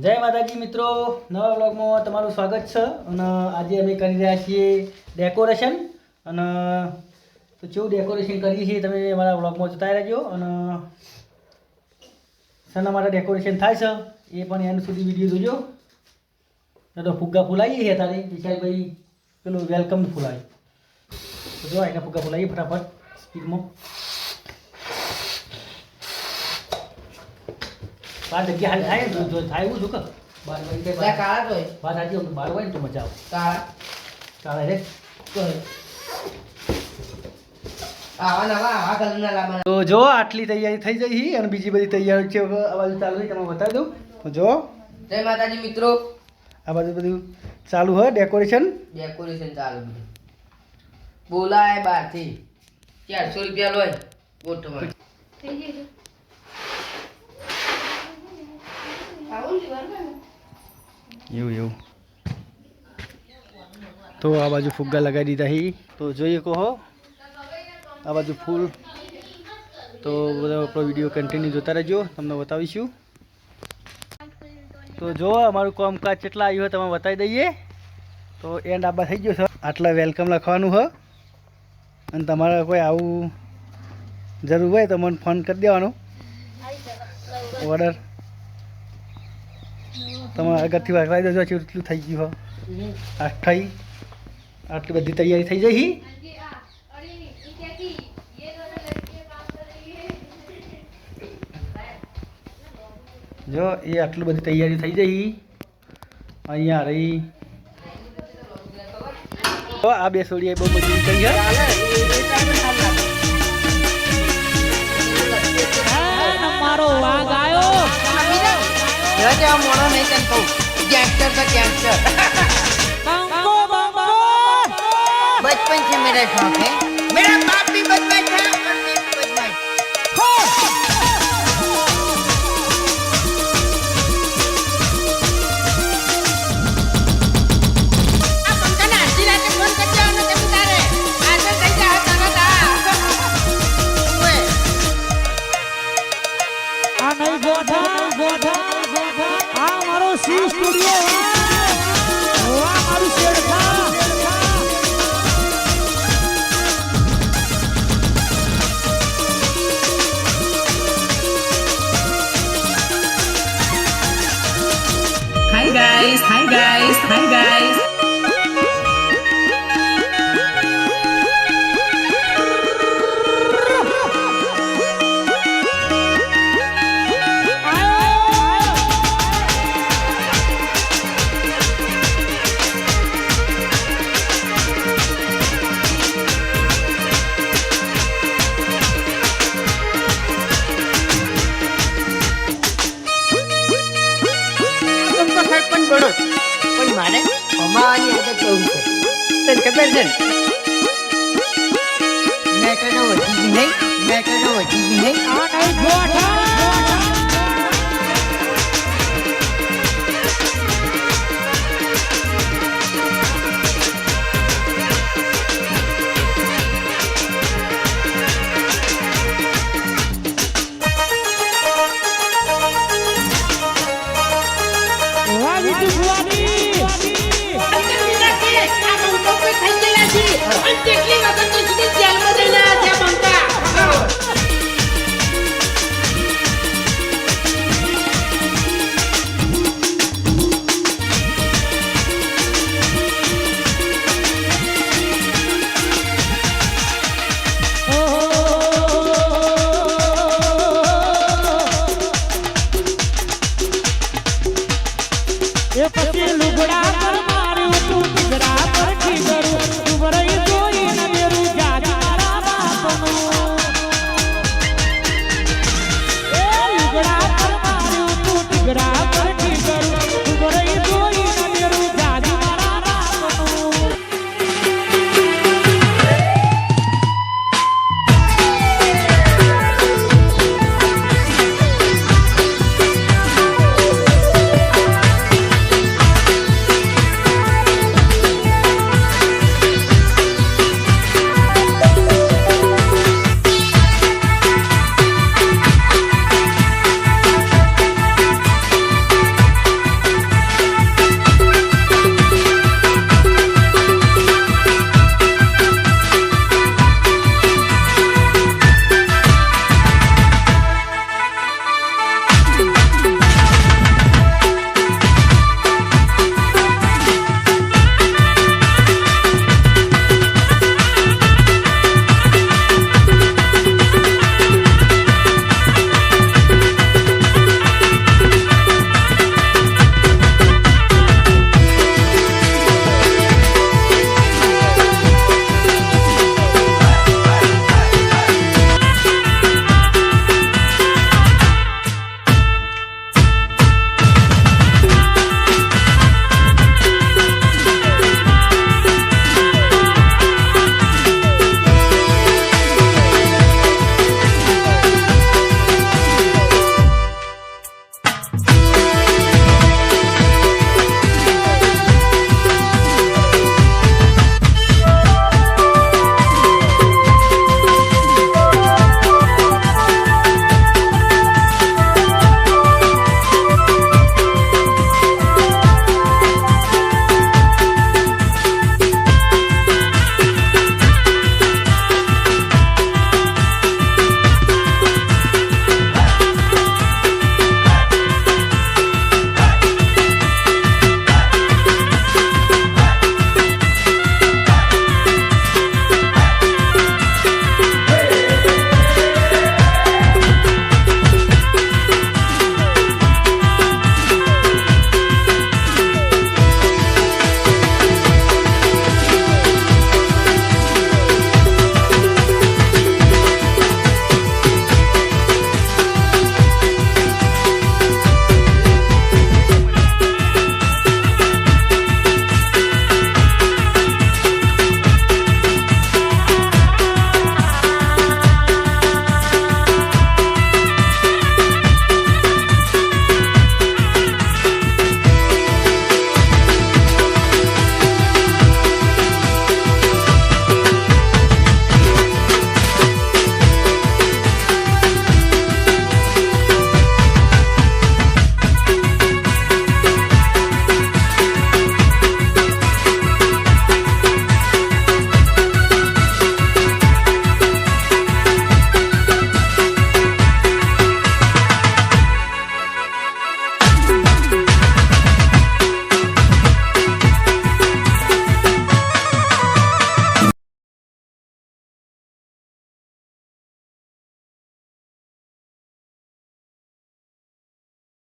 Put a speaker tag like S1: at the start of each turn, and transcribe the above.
S1: જય માતાજી મિત્રો, નવા વ્લોગમાં તમારું સ્વાગત છે. અને આજે અમે કરી રહ્યા છીએ ડેકોરેશન. અને તો કેવું ડેકોરેશન કરીએ છીએ તમે અમારા વ્લોગમાં જોતા રહેજો. અને શાના માટે ડેકોરેશન થાય છે એ પણ એન્ડ સુધી વિડીયો જોજો. તો ફુગ્ગા ફૂલાવીએ છીએ તારે વિશાલભાઈ પેલું વેલકમ ફૂલાય તો જો એના ફુગ્ગા ફૂલાવીએ ફટાફટ સ્પીડમાં. 5 જગ્યા હાલ થાય જો થાય એવું શું કર 12 વાગે
S2: લા કાળા તો
S1: વાત સાચી હું 12 વાગે તો મજા આવે
S2: કાળા
S1: રે
S2: તો આવા નવા કલરના લાવવાના.
S1: તો જો આટલી તૈયારી થઈ જઈ અને બીજી બધી તૈયારી છે આ બાજુ ચાલુ છે તમે બતાવી દઉં તો જો
S2: જય માતાજી મિત્રો,
S1: આ બાજુ બધું ચાલુ હોય ડેકોરેશન
S2: ચાલુ બોલાય બારથી 400 રૂપિયા લોય ગોઠવણ
S1: એવું તો આ બાજુ ફુગ્ગા લગાવી દીધા હી તો જોઈએ કહો આ બાજુ ફૂલ. તો બધા આપણો વિડીયો કન્ટિન્યુ જોતા રહેજો, તમને બતાવીશું. તો જો અમારું કામકાજ કેટલા આવ્યું હોય તમે બતાવી દઈએ. તો એન્ડ આબા થઈ ગયો છે, આટલા વેલકમ લખવાનું છે. અને તમારે કોઈ આવું જરૂર હોય તો મને ફોન કરી દેવાનો ઓર્ડર. તમે આગળથી વાગલાઈ દેજો એટલું થઈ ગયું હોય આટલી બધી તૈયારી થઈ જઈ. જો એ આટલી બધી તૈયારી થઈ જઈ. અહીંયા રહી તો આ બે સોડિયા બહુ મજબૂત થઈ ગયા.
S3: મારો વાઘ આવ્યો
S2: મોડો નહીં તને કહું ગેંગસ્ટર का गैंगस्टर बचपन से मेरा शौक है, मेरा बाप भी बदमाश था और मैं भी बदमाश. આ પંખાને આધી રાતે ફોન કરી દેવાનો તમે તારે આજે થઈ જા તરત
S3: આ નહીં બોધા આ મારો સી સ્ટુડિયો વાહ મારું શેરખા.
S2: Hi guys. સરપંચ બનો પણ મારે અમાવાની આદત બહુ છે, તને ખબર છે ને? મેટરનો વધી નહીં